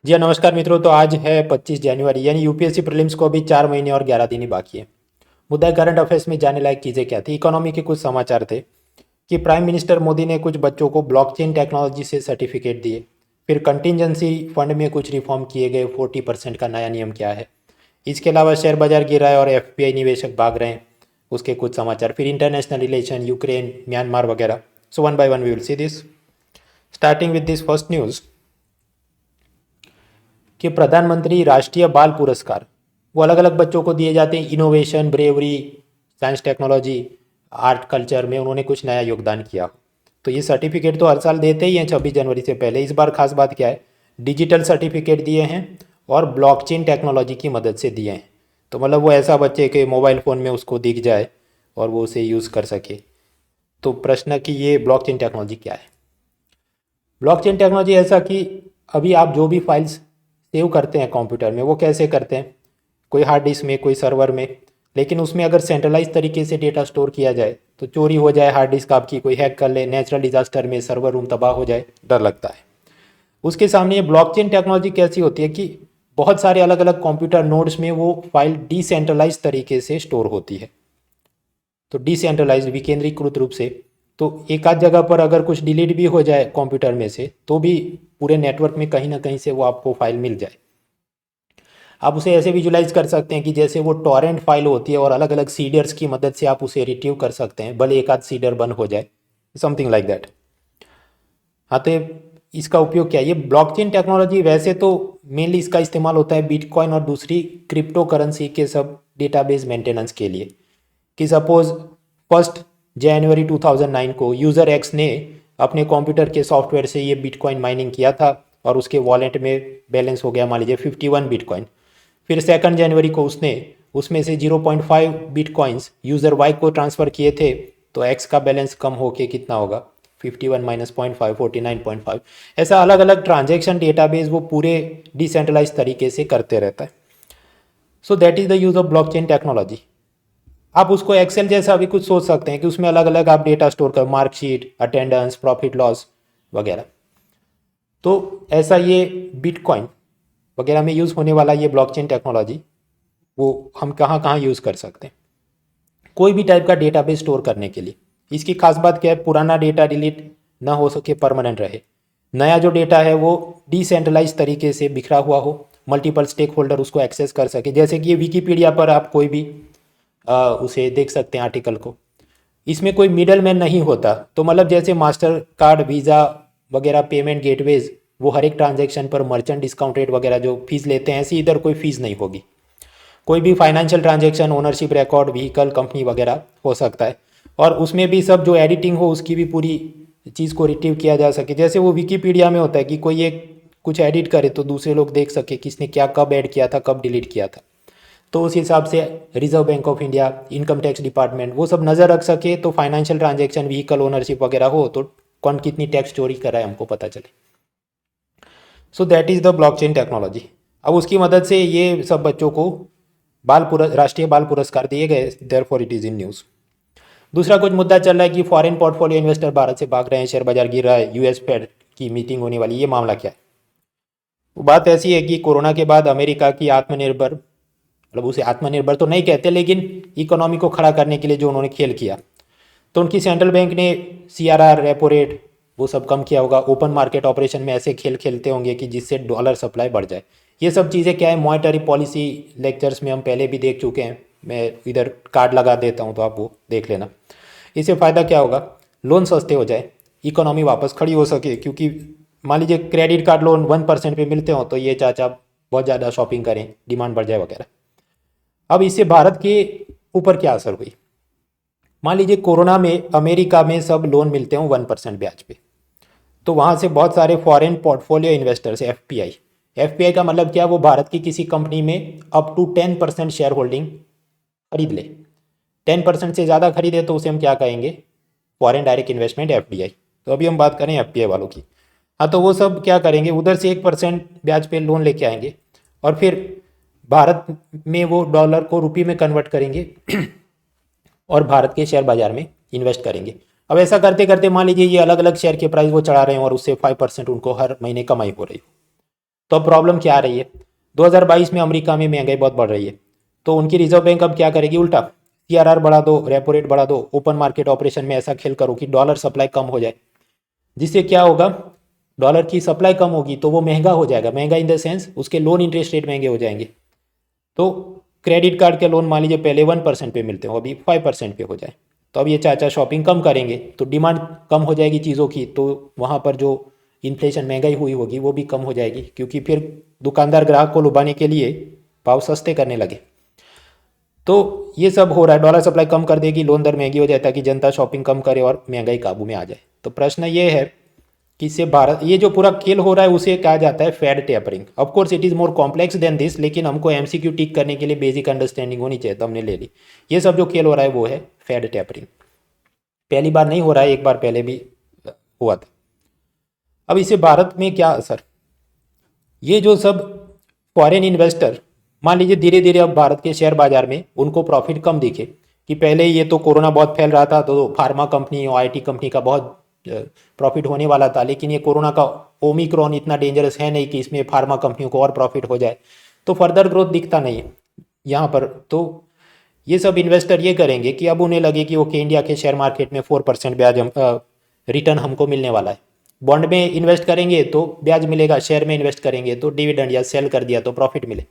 जी हाँ, नमस्कार मित्रों। तो आज है 25 जनवरी, यानी यूपीएससी प्रीलिम्स को अभी 4 महीने और 11 दिन ही बाकी है। मुद्दा करंट अफेयर्स में जाने लायक चीज़ें क्या थी। इकोनॉमी के कुछ समाचार थे कि प्राइम मिनिस्टर मोदी ने कुछ बच्चों को ब्लॉकचेन टेक्नोलॉजी से सर्टिफिकेट दिए। फिर कंटिजेंसी फंड में कुछ रिफॉर्म किए गए, 40% का नया नियम क्या है। इसके अलावा शेयर बाजार गिरा है और एफपीआई निवेशक भाग रहे हैं, उसके कुछ समाचार। फिर इंटरनेशनल रिलेशन, यूक्रेन, म्यांमार वगैरह। So one by one we will see this. Starting with this first news कि प्रधानमंत्री राष्ट्रीय बाल पुरस्कार वो अलग अलग बच्चों को दिए जाते हैं। Innovation, bravery, science technology, art culture में उन्होंने कुछ नया योगदान किया। तो ये सर्टिफिकेट तो हर साल देते ही हैं 26 जनवरी से पहले। इस बार खास बात क्या है, डिजिटल सर्टिफिकेट दिए हैं और ब्लॉकचेन टेक्नोलॉजी की मदद से दिए हैं। तो मतलब वो ऐसा बच्चे के मोबाइल फ़ोन में उसको दिख जाए और वो उसे यूज़ कर सके। तो प्रश्न कि ये ब्लॉकचेन टेक्नोलॉजी क्या है। ब्लॉकचेन टेक्नोलॉजी ऐसा कि अभी आप जो भी फाइल्स सेव करते हैं कंप्यूटर में, वो कैसे करते हैं, कोई हार्ड डिस्क में, कोई सर्वर में। लेकिन उसमें अगर सेंट्रलाइज तरीके से डेटा स्टोर किया जाए तो चोरी हो जाए, हार्ड डिस्क आपकी कोई हैक कर ले, नेचुरल डिजास्टर में सर्वर रूम तबाह हो जाए, डर लगता है। उसके सामने ये ब्लॉकचेन टेक्नोलॉजी कैसी होती है कि बहुत सारे अलग अलग कंप्यूटर नोड्स में वो फाइल डिसेंट्रलाइज तरीके से स्टोर होती है। तो डिसेंट्रलाइज, विकेंद्रीकृत रूप से। तो एक आध जगह पर अगर कुछ डिलीट भी हो जाए कंप्यूटर में से, तो भी पूरे नेटवर्क में कहीं ना कहीं से वो आपको फाइल मिल जाए। आप उसे ऐसे विजुलाइज कर सकते हैं कि जैसे वो टॉरेंट फाइल होती है और अलग अलग सीडर्स की मदद से आप उसे रिट्रीव कर सकते हैं, भले एक आध सीडर बंद हो जाए, समथिंग लाइक दैट। हाँ, तो इसका उपयोग क्या है, ये ब्लॉकचेन टेक्नोलॉजी वैसे तो मेनली इसका इस्तेमाल होता है बिटकॉइन और दूसरी क्रिप्टो करेंसी के सब डेटाबेस मेंटेनेंस के लिए। कि सपोज 1 जनवरी 2009 को यूज़र एक्स ने अपने कंप्यूटर के सॉफ्टवेयर से ये बिटकॉइन माइनिंग किया था और उसके वॉलेट में बैलेंस हो गया मान लीजिए 51 बिटकॉइन। फिर 2 जनवरी को उसने उसमें से 0.5 बिटकॉइंस यूज़र वाई को ट्रांसफ़र किए थे। तो एक्स का बैलेंस कम होके कितना होगा, 51 माइनस 0.5, 49.5। ऐसा अलग अलग ट्रांजेक्शन डेटाबेस वो पूरे डिसेंट्रलाइज तरीके से करते रहता है। So that is the use of blockchain technology. आप उसको एक्सेल जैसा भी कुछ सोच सकते हैं कि उसमें अलग अलग आप डेटा स्टोर कर, मार्कशीट, अटेंडेंस, प्रॉफिट लॉस वगैरह। तो ऐसा ये बिटकॉइन वगैरह में यूज़ होने वाला ये ब्लॉकचेन टेक्नोलॉजी वो हम कहाँ कहाँ यूज़ कर सकते हैं, कोई भी टाइप का डेटाबेस स्टोर करने के लिए। इसकी खास बात क्या है, पुराना डेटा डिलीट ना हो सके, परमानेंट रहे। नया जो डेटा है वो डिसेंट्रलाइज तरीके से बिखरा हुआ हो, मल्टीपल स्टेक होल्डर उसको एक्सेस कर सके। जैसे कि ये विकीपीडिया पर आप कोई भी उसे देख सकते हैं आर्टिकल को। इसमें कोई मिडल मैन नहीं होता। तो मतलब जैसे मास्टर कार्ड, वीज़ा वगैरह पेमेंट गेटवेज वो हर एक ट्रांजैक्शन पर मर्चेंट डिस्काउंट रेट वगैरह जो फीस लेते हैं, ऐसी इधर कोई फीस नहीं होगी। कोई भी financial transaction, ownership record, vehicle, company वगैरह हो सकता है। और उसमें भी सब जो एडिटिंग हो उसकी भी पूरी चीज़ को रिट्रीव किया जा सके। जैसे वो विकीपीडिया में होता है कि कोई एक कुछ एडिट करे तो दूसरे लोग देख सके किसने क्या कब ऐड किया था, कब डिलीट किया था। तो उस हिसाब से reserve bank of India, income tax department वो सब नज़र रख सके। तो फाइनेंशियल ट्रांजैक्शन, व्हीकल ओनरशिप वगैरह हो तो कौन कितनी टैक्स चोरी कर रहा है हमको पता चले। So that is the blockchain technology. अब उसकी मदद से ये सब बच्चों को राष्ट्रीय बाल पुरस्कार दिए गए, therefore it is in news. दूसरा कुछ मुद्दा चल रहा है कि फॉरेन पोर्टफोलियो इन्वेस्टर भारत से भाग रहे हैं, शेयर बाजार गिर रहा है, यूएस फेड की मीटिंग होने वाली, ये मामला क्या है। वो बात ऐसी है कि कोरोना के बाद अमेरिका की आत्मनिर्भर, मतलब उसे आत्मनिर्भर तो नहीं कहते लेकिन इकोनॉमी को खड़ा करने के लिए जो उन्होंने खेल किया, तो उनकी सेंट्रल बैंक ने सीआरआर, रेपो रेट वो सब कम किया होगा। ओपन मार्केट ऑपरेशन में ऐसे खेल खेलते होंगे कि जिससे डॉलर सप्लाई बढ़ जाए। ये सब चीज़ें क्या है, मॉनेटरी पॉलिसी लेक्चर्स में हम पहले भी देख चुके हैं। मैं इधर कार्ड लगा देता हूँ तो आप वो देख लेना। इससे फ़ायदा क्या होगा, लोन सस्ते हो जाए, इकोनॉमी वापस खड़ी हो सके। क्योंकि मान लीजिए क्रेडिट कार्ड लोन 1% पे मिलते हो तो ये चाचा बहुत ज़्यादा शॉपिंग करें, डिमांड बढ़ जाए वगैरह। अब इससे भारत के ऊपर क्या असर हुई, मान लीजिए कोरोना में अमेरिका में सब लोन मिलते हो 1% ब्याज पे। तो वहाँ से बहुत सारे foreign portfolio investors, FPI, FPI का मतलब क्या, वो भारत की किसी कंपनी में अप टू 10% शेयर होल्डिंग खरीद ले। 10% से ज़्यादा खरीदे तो उसे हम क्या कहेंगे, फॉरेन डायरेक्ट इन्वेस्टमेंट, एफडीआई। तो अभी हम बात करें एफपीआई वालों की। हाँ, तो वो सब क्या करेंगे, उधर से 1% ब्याज पे लोन लेके आएंगे और फिर भारत में वो डॉलर को रुपये में कन्वर्ट करेंगे और भारत के शेयर बाजार में इन्वेस्ट करेंगे। अब ऐसा करते करते मान लीजिए ये अलग अलग शेयर के प्राइस वो चढ़ा रहे हैं और उससे 5% उनको हर महीने कमाई हो रही हो। तो अब प्रॉब्लम क्या आ रही है, 2022 में अमेरिका में महंगाई बहुत बढ़ रही है, तो उनकी रिजर्व बैंक अब क्या करेगी, उल्टा सीआरआर बढ़ा दो, रेपो रेट बढ़ा दो, ओपन मार्केट ऑपरेशन में ऐसा खेल करो कि डॉलर सप्लाई कम हो जाए, जिससे क्या होगा, डॉलर की सप्लाई कम होगी तो वो महंगा हो जाएगा, महंगा इन द सेंस उसके लोन इंटरेस्ट रेट महंगे हो जाएंगे। तो क्रेडिट कार्ड के लोन मान लीजिए पहले 1% पे मिलते हो, अभी 5% पे हो जाए, तो अब ये चाचा शॉपिंग कम करेंगे तो डिमांड कम हो जाएगी चीज़ों की, तो वहाँ पर जो इन्फ्लेशन महंगाई हुई होगी वो भी कम हो जाएगी, क्योंकि फिर दुकानदार ग्राहक को लुभाने के लिए भाव सस्ते करने लगे। तो ये सब हो रहा है, डॉलर सप्लाई कम कर देगी, लोन दर महंगी हो जाए ताकि जनता शॉपिंग कम करे और महंगाई काबू में आ जाए। तो प्रश्न ये है कि इससे भारत, ये जो पूरा खेल हो रहा है उसे कहा जाता है Fed tapering. Of course it is more complex than this, लेकिन हमको एमसीक्यू टिक करने के लिए बेसिक अंडरस्टैंडिंग होनी चाहिए, तो हमने ले ली। ये सब जो खेल हो रहा है वो है फेड टेपरिंग। पहली बार नहीं हो रहा है, एक बार पहले भी हुआ था। अब इससे भारत में क्या असर, ये जो सब फॉरेन इन्वेस्टर, मान लीजिए धीरे धीरे अब भारत के शेयर बाजार में उनको प्रॉफिट कम दिखे, कि पहले ये तो कोरोना बहुत फैल रहा था तो फार्मा कंपनी और आईटी कंपनी का बहुत प्रॉफिट होने वाला था, लेकिन ये कोरोना का ओमिक्रॉन इतना डेंजरस है नहीं कि इसमें फार्मा कंपनियों को और प्रॉफिट हो जाए, तो फर्दर ग्रोथ दिखता नहीं है यहाँ पर। तो ये सब इन्वेस्टर ये करेंगे कि अब उन्हें लगे कि ओके इंडिया के शेयर मार्केट में 4% ब्याज रिटर्न हमको मिलने वाला है, बॉन्ड में इन्वेस्ट करेंगे तो ब्याज मिलेगा, शेयर में इन्वेस्ट करेंगे तो डिविडेंड या सेल कर दिया तो प्रॉफिट मिले।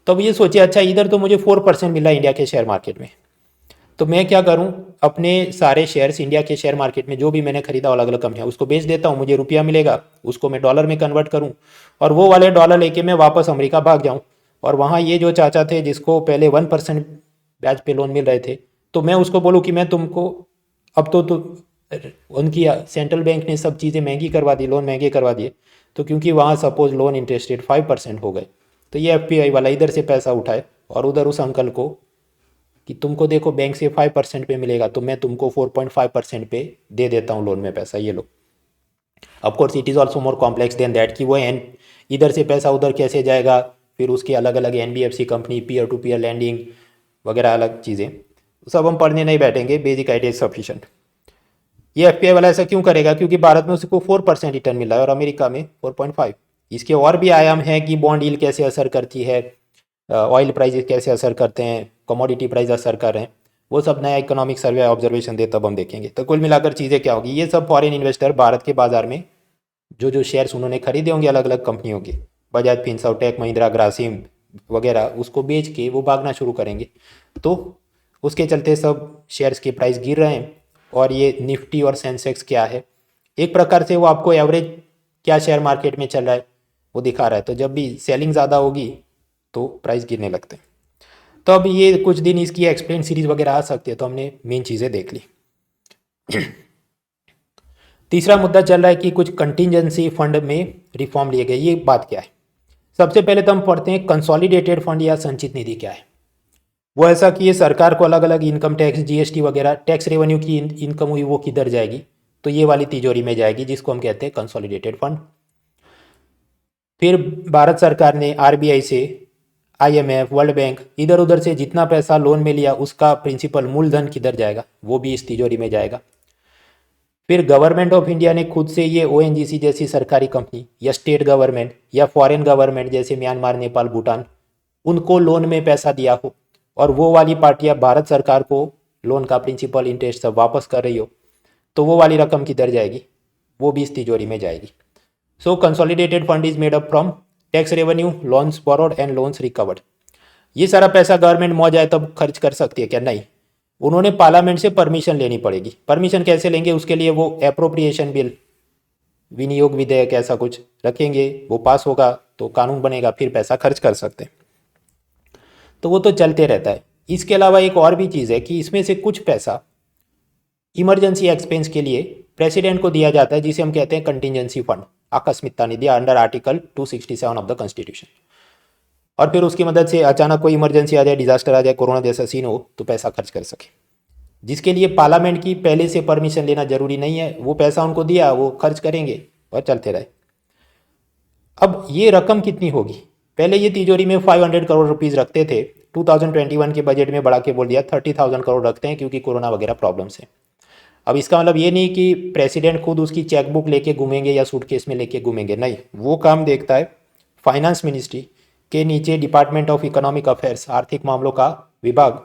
तो अब ये सोचिए, अच्छा इधर तो मुझे 4% मिला इंडिया के शेयर मार्केट में, तो मैं क्या करूं, अपने सारे शेयर्स इंडिया के शेयर मार्केट में जो भी मैंने खरीदा अलग अलग कंपनियां उसको बेच देता हूं, मुझे रुपया मिलेगा, उसको मैं डॉलर में कन्वर्ट करूं और वो वाले डॉलर लेके मैं वापस अमेरिका भाग जाऊं, और वहाँ ये जो चाचा थे जिसको पहले 1% ब्याज पे लोन मिल रहे थे, तो मैं उसको बोलूँ कि मैं तुमको अब तो उनकी सेंट्रल बैंक ने सब चीज़ें महंगी करवा दी, लोन महंगे करवा दिए, तो क्योंकि वहाँ सपोज लोन इंटरेस्ट रेट 5% हो गए, तो ये एफपीआई वाला इधर से पैसा उठाए और उधर उस अंकल को कि तुमको देखो बैंक से 5% पे मिलेगा तो मैं तुमको 4.5% पे दे देता हूँ लोन में पैसा, ये लो। Of course it is also more complex than that कि वो एन इधर से पैसा उधर कैसे जाएगा, फिर उसके अलग अलग NBFC company, peer to peer lending वगैरह अलग चीज़ें, सब हम पढ़ने नहीं बैठेंगे, बेसिक आइडिया सफिशेंट। ये एफपीआई वाला ऐसा क्यों करेगा, क्योंकि भारत में उसको 4% रिटर्न मिला है और अमेरिका में 4.5। इसके और भी आयाम हैं कि बॉन्ड यील्ड कैसे असर करती है, ऑयल प्राइस कैसे असर करते हैं, कमोडिटी प्राइस असर कर रहे हैं, वो सब नया इकोनॉमिक सर्वे ऑब्जर्वेशन दे तब हम देखेंगे। तो कुल मिलाकर चीज़ें क्या होगी, ये सब फॉरेन इन्वेस्टर भारत के बाजार में जो जो शेयर्स उन्होंने खरीदे होंगे अलग अलग कंपनियों के, बजाज फिनसर्व, टेक महिंद्रा, ग्रासिम वगैरह, उसको बेच के वो भागना शुरू करेंगे, तो उसके चलते सब शेयर्स के प्राइस गिर रहे हैं। और ये निफ्टी और सेंसेक्स क्या है, एक प्रकार से वो आपको एवरेज क्या शेयर मार्केट में चल रहा है वो दिखा रहा है, तो जब भी सेलिंग ज़्यादा होगी तो प्राइस गिरने लगते हैं। तो अब ये कुछ दिन इसकी एक्सप्लेन सीरीज वगैरह आ सकती है, तो हमने मेन चीज़ें देख ली। तीसरा मुद्दा चल रहा है कि कुछ कंटिजेंसी फंड में रिफॉर्म लिए गए, ये बात क्या है। सबसे पहले तो हम पढ़ते हैं कंसोलिडेटेड फंड या संचित निधि क्या है। वो ऐसा कि ये सरकार को अलग अलग इनकम टैक्स, जीएसटी वगैरह टैक्स रेवेन्यू की इनकम हुई वो किधर जाएगी, तो ये वाली तिजोरी में जाएगी जिसको हम कहते हैं कंसोलिडेटेड फंड। फिर भारत सरकार ने आरबीआई से, आईएमएफ, वर्ल्ड बैंक, इधर उधर से जितना पैसा लोन में लिया उसका प्रिंसिपल मूलधन किधर जाएगा, वो भी इस तिजोरी में जाएगा। फिर गवर्नमेंट ऑफ इंडिया ने खुद से ये ओएनजीसी जैसी सरकारी कंपनी या स्टेट गवर्नमेंट या फॉरेन गवर्नमेंट जैसे म्यांमार, नेपाल, भूटान, उनको लोन में पैसा दिया हो और वो वाली पार्टियां भारत सरकार को लोन का प्रिंसिपल इंटरेस्ट सब वापस कर रही हो, तो वो वाली रकम किधर जाएगी, वो भी इस तिजोरी में जाएगी। So consolidated fund is made up from tax revenue, loans borrowed and loans recovered. ये सारा पैसा गवर्नमेंट मौज आए तब खर्च कर सकती है क्या, नहीं, उन्होंने पार्लियामेंट से परमिशन लेनी पड़ेगी। परमिशन कैसे लेंगे, उसके लिए वो एप्रोप्रिएशन बिल, विनियोग विधेयक ऐसा कुछ रखेंगे, वो पास होगा तो कानून बनेगा, फिर पैसा खर्च कर सकते हैं। तो वो तो चलते रहता है। इसके अलावा एक और भी चीज़ है कि इसमें से कुछ पैसा इमरजेंसी एक्सपेंस के लिए प्रेसिडेंट को दिया जाता है, जिसे हम कहते हैं कंटिजेंसी फंड, आकस्मिकता निधि under article 267 of the constitution. और फिर उसकी मदद से अचानक कोई इमरजेंसी आ जाए, डिजास्टर आ जाए, कोरोना जैसा सीन हो, तो पैसा खर्च कर सके, जिसके लिए पार्लियामेंट की पहले से परमिशन लेना जरूरी नहीं है। वो पैसा उनको दिया, वो खर्च करेंगे और चलते रहे। अब ये रकम कितनी होगी, पहले ये तिजोरी में 500 करोड़ रुपीज़ रखते थे, 2021 के बजट में बढ़ा के बोल दिया 30,000 करोड़ रखते हैं क्योंकि कोरोना वगैरह प्रॉब्लम्स है। अब इसका मतलब ये नहीं कि प्रेसिडेंट खुद उसकी चेकबुक लेके घूमेंगे या सूटकेस में लेके घूमेंगे, नहीं, वो काम देखता है फाइनेंस मिनिस्ट्री के नीचे डिपार्टमेंट ऑफ इकोनॉमिक अफेयर्स, आर्थिक मामलों का विभाग,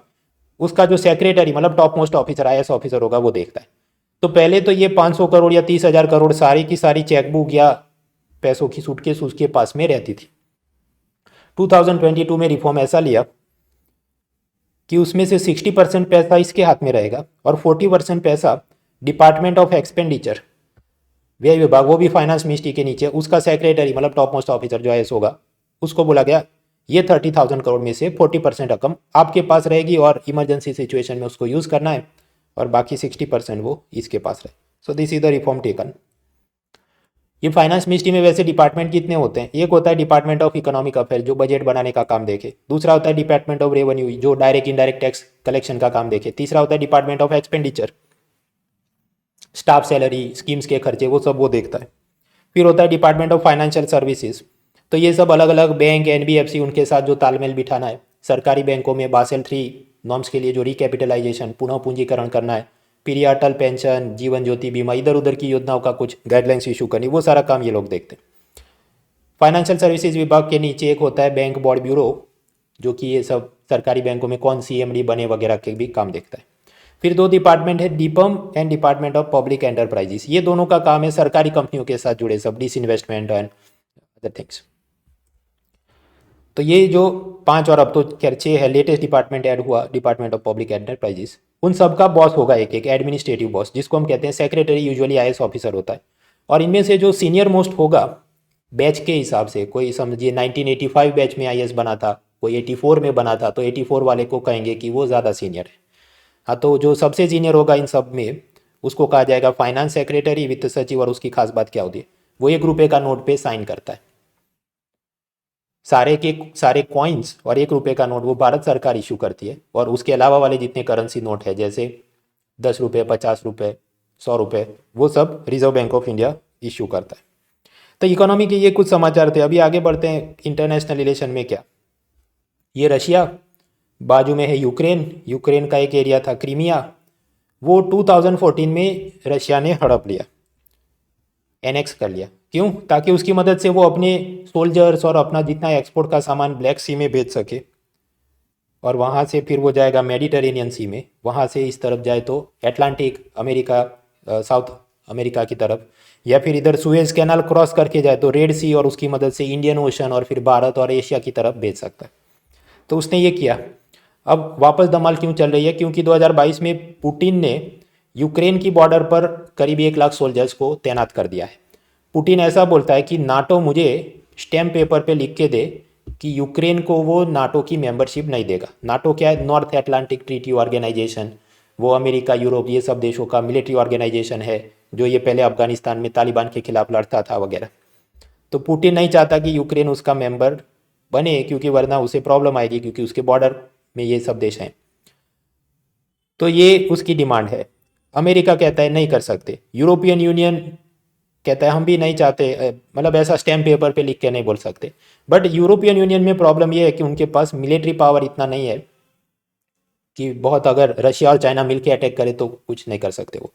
उसका जो सेक्रेटरी मतलब top most officer, IAS officer होगा, वो देखता है। तो पहले तो ये 500 करोड़ या 30,000 करोड़ सारी की सारी चेकबुक या पैसों की सूटकेस उसके पास में रहती थी। 2022 में रिफॉर्म ऐसा लिया कि उसमें से 60% पैसा इसके हाथ में रहेगा और 40% पैसा डिपार्टमेंट ऑफ एक्सपेंडिचर, व्यय विभाग, वो भी फाइनेंस मिनिस्ट्री के नीचे, उसका सेक्रेटरी मतलब टॉप मोस्ट ऑफिसर जो आईएएस होगा, उसको बोला गया ये 30,000 करोड़ में से 40% रकम आपके पास रहेगी और इमरजेंसी सिचुएशन में उसको यूज़ करना है, और बाकी 60% वो इसके पास रहे। So this is the reform taken. ये फाइनेंस मिनिस्ट्री में वैसे डिपार्टमेंट कितने होते हैं? एक होता है डिपार्टमेंट ऑफ इकोनॉमिक अफेयर जो बजट बनाने का काम देखे, दूसरा होता है डिपार्टमेंट ऑफ रेवेन्यू जो डायरेक्ट इनडायरेक्ट टैक्स कलेक्शन का काम देखे, तीसरा होता है department of expenditure, staff salary, schemes के खर्चे, वो सब वो देखता है। फिर होता है डिपार्टमेंट ऑफ फाइनेंशियल सर्विसेज, तो ये सब अलग अलग बैंक, एनबीएफसी, उनके साथ जो तालमेल बिठाना है, सरकारी बैंकों में बासेल 3 नॉर्म्स के लिए जो रिकैपिटलाइजेशन, पुनः पूंजीकरण करना है, फिर ये अटल पेंशन, जीवन ज्योति बीमा, इधर उधर की योजनाओं का कुछ गाइडलाइंस इशू करनी, वो सारा काम ये लोग देखते हैं। फाइनेंशियल सर्विसेज विभाग के नीचे एक होता है बैंक बोर्ड ब्यूरो, जो कि ये सब सरकारी बैंकों में कौन सीएमडी बने वगैरह के भी काम देखता है। फिर 2 डिपार्टमेंट है, DIPAM and department of public enterprises, ये दोनों का काम है सरकारी कंपनियों के साथ जुड़े सब डिसइन्वेस्टमेंट एंड अदर थिंग्स। तो ये जो 5 और अब तो खैर 6 है, लेटेस्ट डिपार्टमेंट ऐड हुआ, डिपार्टमेंट ऑफ पब्लिक एंटरप्राइजेस, उन सब का बॉस होगा एक एक एडमिनिस्ट्रेटिव बॉस, जिसको हम कहते हैं सेक्रेटरी, यूजुअली आईएएस ऑफिसर होता है। और इनमें से जो सीनियर मोस्ट होगा बैच के हिसाब से, कोई समझिए 1985 बैच में आईएएस बना था, कोई 84 में बना था, तो 84 वाले को कहेंगे कि वो ज़्यादा सीनियर है। हाँ, तो जो सबसे सीनियर होगा इन सब में उसको कहा जाएगा फाइनेंस सेक्रेटरी, वित्त सचिव। और उसकी खास बात क्या होती है, वो ₹1 का नोट पे साइन करता है। सारे के सारे कॉइन्स और ₹1 का नोट वो भारत सरकार इशू करती है, और उसके अलावा वाले जितने करेंसी नोट है जैसे ₹10, ₹50, ₹100, वो सब reserve bank of India issue करता है। तो इकोनॉमी के ये कुछ समाचार थे। अभी आगे बढ़ते हैं इंटरनेशनल रिलेशन में। क्या ये रशिया, बाजू में है यूक्रेन, यूक्रेन का एक एरिया था क्रीमिया, वो 2014 में रशिया ने हड़प लिया, एनेक्स कर लिया। क्यों? ताकि उसकी मदद से वो अपने सोल्जर्स और अपना जितना एक्सपोर्ट का सामान ब्लैक सी में भेज सके, और वहाँ से फिर वो जाएगा मेडिटेरेनियन सी में, वहाँ से इस तरफ जाए तो अटलांटिक अमेरिका, साउथ अमेरिका की तरफ, या फिर इधर सुएज कैनाल क्रॉस करके जाए तो रेड सी, और उसकी मदद से इंडियन ओशन और फिर भारत और एशिया की तरफ भेज सकता है। तो उसने ये किया। अब वापस धमाल क्यों चल रही है? क्योंकि 2022 में पुतिन ने यूक्रेन की बॉर्डर पर करीब 1 लाख सोल्जर्स को तैनात कर दिया है। पुतिन ऐसा बोलता है कि नाटो मुझे स्टैम्प पेपर पे लिख के दे कि यूक्रेन को वो नाटो की मेंबरशिप नहीं देगा। नाटो क्या है? नॉर्थ अटलांटिक ट्रीटी ऑर्गेनाइजेशन, वो अमेरिका, यूरोप, ये सब देशों का मिलिट्री ऑर्गेनाइजेशन है, जो ये पहले अफगानिस्तान में तालिबान के खिलाफ लड़ता था वगैरह। तो पुतिन नहीं चाहता कि यूक्रेन उसका मेंबर बने, क्योंकि वरना उसे प्रॉब्लम आएगी, क्योंकि उसके बॉर्डर में ये सब देश हैं। तो ये उसकी डिमांड है। अमेरिका कहता है नहीं कर सकते, यूरोपियन यूनियन कहता है हम भी नहीं चाहते, मतलब ऐसा स्टैम्प पेपर पे लिख के नहीं बोल सकते। बट यूरोपियन यूनियन में प्रॉब्लम ये है कि उनके पास मिलिट्री पावर इतना नहीं है कि बहुत, अगर रशिया और चाइना मिलकर अटैक करे तो कुछ नहीं कर सकते वो,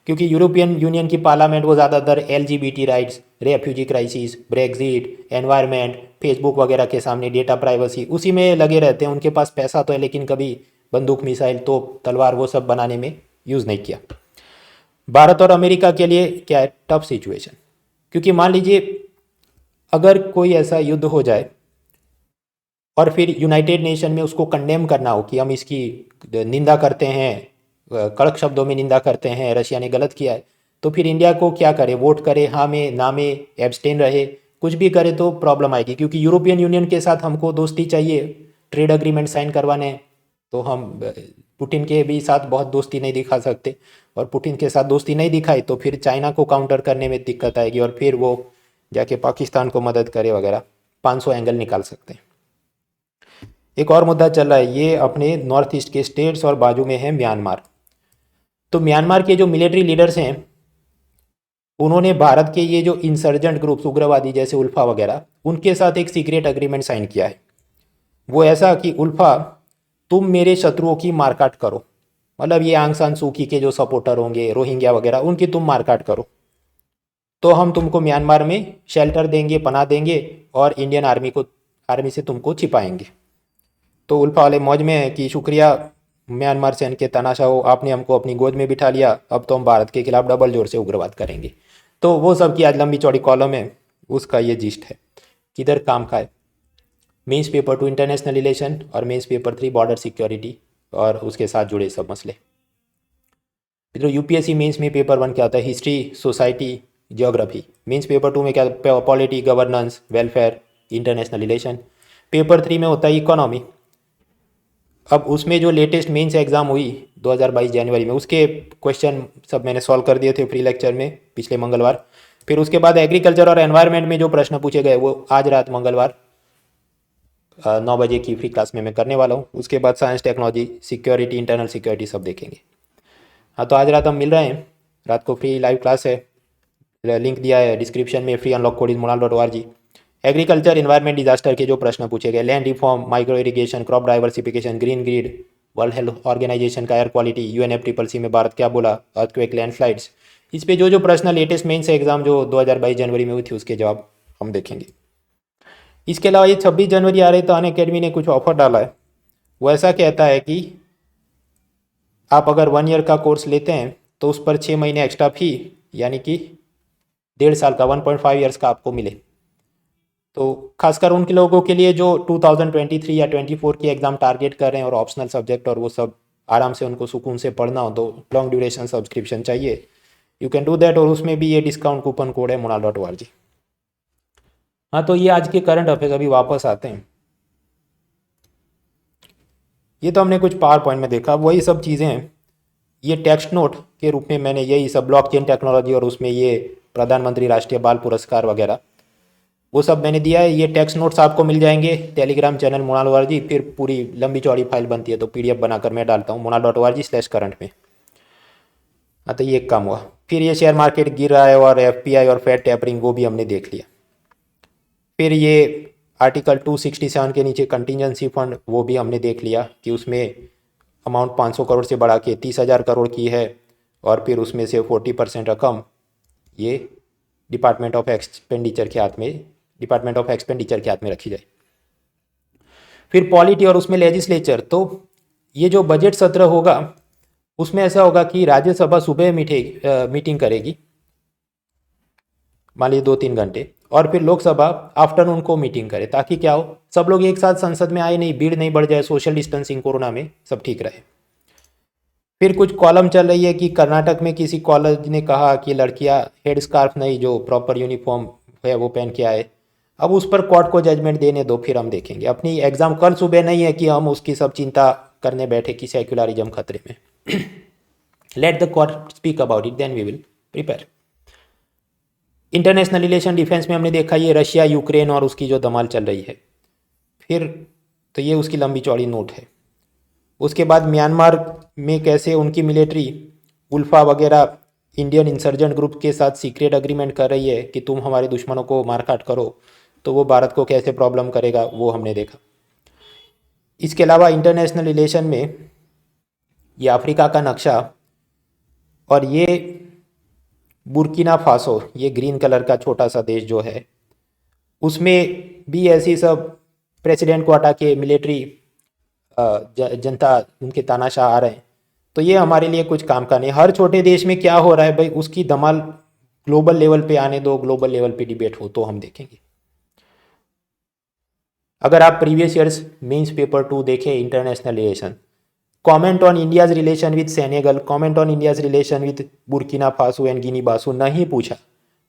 क्योंकि यूरोपियन यूनियन की पार्लियामेंट वो ज़्यादातर LGBT rights, refugee crisis, Brexit, environment, Facebook वगैरह के सामने डेटा प्राइवेसी, उसी में लगे रहते हैं। उनके पास पैसा तो है, लेकिन कभी बंदूक, मिसाइल, तोप, तलवार वो सब बनाने में यूज़ नहीं किया। भारत और अमेरिका के लिए क्या है? टफ सिचुएशन, क्योंकि मान लीजिए अगर कोई ऐसा युद्ध हो जाए और फिर यूनाइटेड नेशन में उसको कंडेम करना हो कि हम इसकी निंदा करते हैं, कड़क शब्दों में निंदा करते हैं, रशिया ने गलत किया है, तो फिर इंडिया को क्या करे? वोट करे, हाँ में, ना में, एब्सटेन रहे, कुछ भी करे तो प्रॉब्लम आएगी। क्योंकि यूरोपियन यूनियन के साथ हमको दोस्ती चाहिए, ट्रेड अग्रीमेंट साइन करवाने, तो हम पुतिन के भी साथ बहुत दोस्ती नहीं दिखा सकते, और पुतिन के साथ दोस्ती नहीं दिखाई तो फिर चाइना को काउंटर करने में दिक्कत आएगी, और फिर वो जाके पाकिस्तान को मदद करे वगैरह, 500 एंगल निकाल सकते हैं। एक और मुद्दा चल रहा है, ये अपने नॉर्थ ईस्ट के स्टेट्स और बाजू में है म्यांमार। तो म्यांमार के जो मिलिट्री लीडर्स हैं उन्होंने भारत के ये जो इंसर्जेंट ग्रुप्स, उग्रवादी जैसे उल्फा वगैरह, उनके साथ एक सीक्रेट अग्रीमेंट साइन किया है। वो ऐसा कि उल्फा तुम मेरे शत्रुओं की मारकाट करो, मतलब ये आंग सान सूकी के जो सपोर्टर होंगे, रोहिंग्या वगैरह, उनकी तुम मारकाट करो, तो हम तुमको म्यांमार में शेल्टर देंगे, पनाह देंगे और इंडियन आर्मी से तुमको छिपाएंगे। तो उल्फा वाले मौज में है कि शुक्रिया म्यांमार सैन के तानाशाह, आपने हमको अपनी गोद में बिठा लिया, अब तो हम भारत के खिलाफ डबल जोर से उग्रवाद करेंगे। तो वो सब की आज लंबी चौड़ी कॉलम है, उसका ये जिस्ट है, किधर काम का है। मेंस पेपर 2 इंटरनेशनल रिलेशन और मेंस पेपर 3 बॉर्डर सिक्योरिटी और उसके साथ जुड़े सब मसले। तो यूपीएससी मेंस में पेपर 1 क्या होता है, history, society, geography. Mains paper 2 में क्या, polity, governance, welfare, international relation. Paper 3 में होता है इकोनॉमी। अब उसमें जो लेटेस्ट मेंस एग्ज़ाम हुई 2022 जनवरी में, उसके क्वेश्चन सब मैंने सॉल्व कर दिए थे फ्री लेक्चर में पिछले मंगलवार। फिर उसके बाद एग्रीकल्चर और एनवायरनमेंट में जो प्रश्न पूछे गए वो आज रात मंगलवार 9 बजे की फ्री क्लास में मैं करने वाला हूँ। उसके बाद science, technology, security, internal security सब देखेंगे। हाँ, तो आज रात हम मिल रहे हैं, रात को फ्री लाइव क्लास है, लिंक दिया है डिस्क्रिप्शन में, free unlock code is moral.org। Agriculture, environment, disaster के जो प्रश्न पूछे गए, land reform, micro irrigation, crop diversification, green grid, world health organization का एयर क्वालिटी, UNFCCC में भारत क्या बोला, अर्थक्वेक, लैंडस्लाइड्स, इस पे जो जो प्रश्न लेटेस्ट मेंस एग्जाम जो 2022 जनवरी में हुई थी उसके जवाब हम देखेंगे। इसके अलावा ये 26 जनवरी आ रही तो अनअकैडमी ने कुछ ऑफर डाला है। वो ऐसा कहता है कि आप अगर 1 ईयर का कोर्स लेते हैं तो उस पर 6 महीने एक्स्ट्रा फी, यानी कि 1.5 साल का 1.5 ईयर्स का आपको मिले। तो खासकर उन लोगों के लिए जो 2023 या 24 की एग्ज़ाम टारगेट कर रहे हैं और ऑप्शनल सब्जेक्ट और वो सब आराम से उनको सुकून से पढ़ना हो, तो लॉन्ग ड्यूरेशन सब्सक्रिप्शन चाहिए, यू कैन डू दैट। और उसमें भी ये डिस्काउंट कूपन कोड है moral.org। हाँ, तो ये आज के करंट अफेयर्स। अभी वापस आते हैं, ये तो हमने कुछ पावर पॉइंट में देखा, वही सब चीज़ें हैं। ये टेक्स्ट नोट के रूप में मैंने यही सब ब्लॉकचेन टेक्नोलॉजी और उसमें ये प्रधानमंत्री राष्ट्रीय बाल पुरस्कार वगैरह वो सब मैंने दिया है। ये टेक्स्ट नोट्स आपको मिल जाएंगे टेलीग्राम चैनल moral.org। फिर पूरी लंबी चौड़ी फाइल बनती है तो PDF बनाकर मैं डालता हूँ moral.org/current में। हाँ, तो ये एक काम हुआ। फिर ये शेयर मार्केट गिर रहा है और FPI और फेड टेपरिंग वो भी हमने देख लिया। फिर ये आर्टिकल 267 के नीचे कंटिजेंसी फंड वो भी हमने देख लिया कि उसमें अमाउंट 500 करोड़ से बढ़ा के 30,000 करोड़ की है और फिर उसमें से 40% रकम ये डिपार्टमेंट ऑफ एक्सपेंडिचर के हाथ में रखी जाए। फिर पॉलिटी और उसमें लेजिस्लेचर। तो ये जो बजट सत्र होगा उसमें ऐसा होगा कि राज्यसभा सुबह मीटिंग करेगी, मान लीजिए 2-3 घंटे, और फिर लोकसभा आफ्टरनून को मीटिंग करे, ताकि क्या हो, सब लोग एक साथ संसद में आए नहीं, भीड़ नहीं बढ़ जाए, सोशल डिस्टेंसिंग कोरोना में सब ठीक रहे। फिर कुछ कॉलम चल रही है कि कर्नाटक में किसी कॉलेज ने कहा कि लड़कियां हेड स्कार्फ नहीं, जो प्रॉपर यूनिफॉर्म है वो पहन के आए। अब उस पर कोर्ट को जजमेंट देने दो, फिर हम देखेंगे। अपनी एग्जाम कल सुबह नहीं है कि हम उसकी सब चिंता करने बैठे कि सेक्युलरिज्म खतरे में। Let the court speak about it, then we will prepare. International relation defence में हमने देखा ये रशिया, यूक्रेन और उसकी जो धमाल चल रही है। फिर तो ये उसकी लंबी चौड़ी नोट है। उसके बाद म्यांमार में कैसे उनकी मिलिट्री उल्फा वगैरह इंडियन इंसर्जेंट ग्रुप के साथ सीक्रेट अग्रीमेंट कर रही है कि तुम हमारे दुश्मनों को मारकाट करो, तो वो भारत को कैसे प्रॉब्लम करेगा वो हमने देखा। इसके अलावा इंटरनेशनल रिलेशन में ये अफ्रीका का नक्शा और ये बुर्किना फासो, ये ग्रीन कलर का छोटा सा देश जो है, उसमें भी ऐसी सब प्रेसिडेंट को हटा के मिलिट्री जनता उनके तानाशाह आ रहे हैं। तो ये हमारे लिए कुछ काम का नहीं। हर छोटे देश में क्या हो रहा है भाई, उसकी धमाल ग्लोबल लेवल पे आने दो, ग्लोबल लेवल पे डिबेट हो तो हम देखेंगे। अगर आप प्रीवियस ईयर्स मेंस पेपर 2 देखें, international relation, comment on India's relation with Senegal, comment on India's relation with Burkina Faso and Guinea Bissau नहीं पूछा।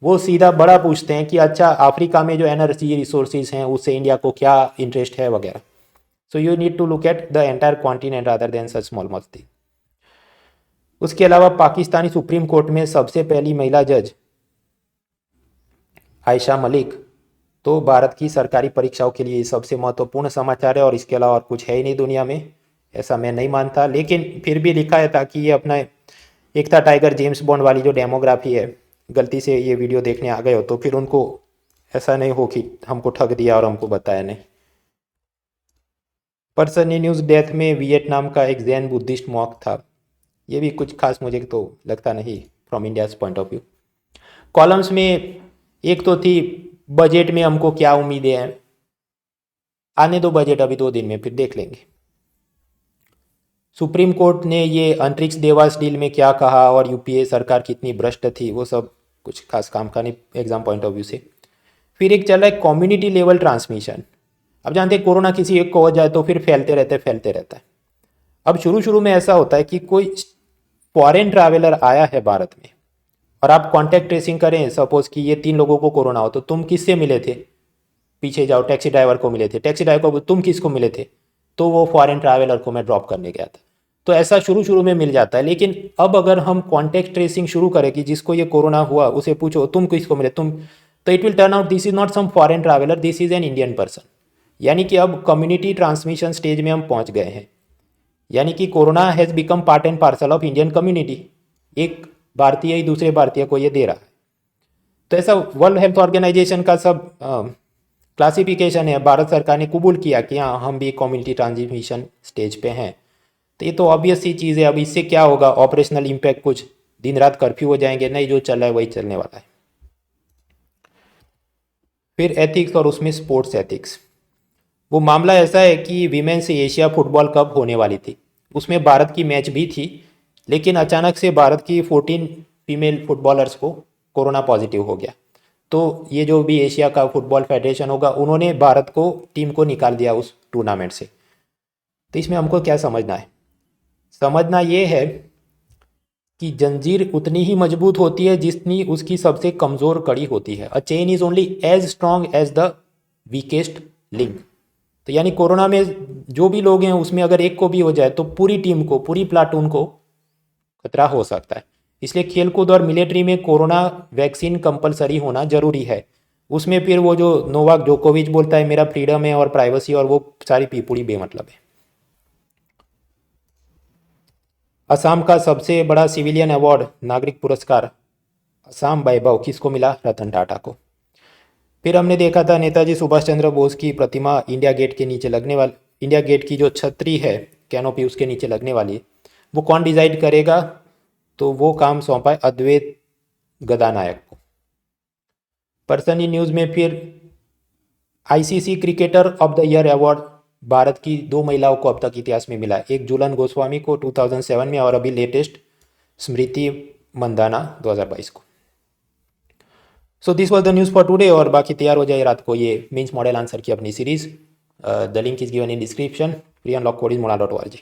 वो सीधा बड़ा पूछते हैं कि अच्छा अफ्रीका में जो एनर्जी रिसोर्सेज हैं उससे इंडिया को क्या इंटरेस्ट है वगैरह। So you need to look at the entire continent rather than such small मस्ती। उसके अलावा पाकिस्तानी सुप्रीम कोर्ट में सबसे पहली महिला जज आयशा मलिक, तो भारत की सरकारी परीक्षाओं के लिए सबसे महत्वपूर्ण समाचार है और इसके अलावा और कुछ है ही नहीं दुनिया में, ऐसा मैं नहीं मानता। लेकिन फिर भी लिखा है ताकि ये अपना एक था टाइगर जेम्स बॉन्ड वाली जो डेमोग्राफी है, गलती से ये वीडियो देखने आ गए हो तो फिर उनको ऐसा नहीं हो कि हमको ठग दिया और हमको बताया नहीं। पर्सन न्यूज़ डेथ में वियतनाम का एक जैन बुद्धिस्ट मॉन्क था, ये भी कुछ खास मुझे तो लगता नहीं from India's point of view. Columns में एक तो थी बजट में हमको क्या उम्मीदें हैं, आने दो बजट अभी 2 दिन में, फिर देख लेंगे। सुप्रीम कोर्ट ने ये अंतरिक्ष देवास डील में क्या कहा और यूपीए सरकार कितनी भ्रष्ट थी, वो सब कुछ खास काम का नहीं एग्जाम पॉइंट ऑफ व्यू से। फिर एक चल रहा है कम्युनिटी लेवल ट्रांसमिशन। अब जानते हैं कोरोना किसी एक को हो जाए तो फिर फैलते रहता है। अब शुरू शुरू में ऐसा होता है कि कोई फॉरेन ट्रैवलर आया है भारत में और आप कॉन्टैक्ट ट्रेसिंग करें, सपोज कि ये 3 लोगों को कोरोना हो, तो तुम किससे मिले थे, पीछे जाओ, टैक्सी ड्राइवर को मिले थे, टैक्सी ड्राइवर को तुम किसको मिले थे, तो वो फॉरेन ट्रैवलर को मैं ड्रॉप करने गया था। तो ऐसा शुरू शुरू में मिल जाता है। लेकिन अब अगर हम कॉन्टैक्ट ट्रेसिंग शुरू करें कि जिसको ये कोरोना हुआ उसे पूछो तुम किसको मिले, तुम, तो it will turn out this is not some foreign traveller, this is an Indian person. यानी कि अब कम्युनिटी ट्रांसमिशन स्टेज में हम पहुंच गए हैं। यानी कि corona has become part and parcel of Indian community. एक भारतीय ही दूसरे भारतीय को ये दे रहा है। तो ऐसा वर्ल्ड हेल्थ ऑर्गेनाइजेशन का सब क्लासिफिकेशन है। भारत सरकार ने कबूल किया कि हाँ हम भी कम्युनिटी ट्रांसमिशन स्टेज पे हैं। तो ये तो ऑब्वियस सी चीज़ है। अब इससे क्या होगा, ऑपरेशनल इम्पैक्ट, कुछ दिन रात कर्फ्यू हो जाएंगे, नहीं जो चल रहा है वही चलने वाला है। फिर एथिक्स और उसमें स्पोर्ट्स एथिक्स। वो मामला ऐसा है कि वीमेंस एशिया फुटबॉल कप होने वाली थी, उसमें भारत की मैच भी थी, लेकिन अचानक से भारत की 14 फीमेल फुटबॉलर्स को कोरोना पॉजिटिव हो गया। तो ये जो भी एशिया का फुटबॉल फेडरेशन होगा उन्होंने भारत को, टीम को निकाल दिया उस टूर्नामेंट से। तो इसमें हमको क्या समझना है, समझना ये है कि जंजीर उतनी ही मजबूत होती है जितनी उसकी सबसे कमज़ोर कड़ी होती है। A chain is only as strong as the weakest link. तो यानी कोरोना में जो भी लोग हैं उसमें अगर एक को भी हो जाए तो पूरी टीम को, पूरी प्लाटून को खतरा हो सकता है। इसलिए खेलकूद और मिलिट्री में कोरोना वैक्सीन कंपलसरी होना जरूरी है। उसमें फिर वो जो नोवाक जोकोविच बोलता है मेरा फ्रीडम है और प्राइवेसी और वो सारी पीपुड़ी बेमतलब है। असम का सबसे बड़ा सिविलियन अवार्ड, नागरिक पुरस्कार असम वैभव, किसको मिला, रतन टाटा को। फिर हमने देखा था नेताजी सुभाष चंद्र बोस की प्रतिमा इंडिया गेट के नीचे लगने वाली, इंडिया गेट की जो छतरी है कैनोपी उसके नीचे लगने वाली है, वो कौन डिसाइड करेगा, तो वो काम सौंपा है अद्वैत गदानायक को। पर्सन इन न्यूज़ में फिर ICC cricketer of the year award Bharat की 2 महिलाओं को अब तक इतिहास में मिला, एक झूलन गोस्वामी को 2007 में और अभी लेटेस्ट स्मृति मंदाना 2022 को। So this was the news for today. और बाकी तैयार हो जाए रात को ये मीन्स मॉडल आंसर की अपनी series. The link is given in description. Free unlock code is मोड़ा.org।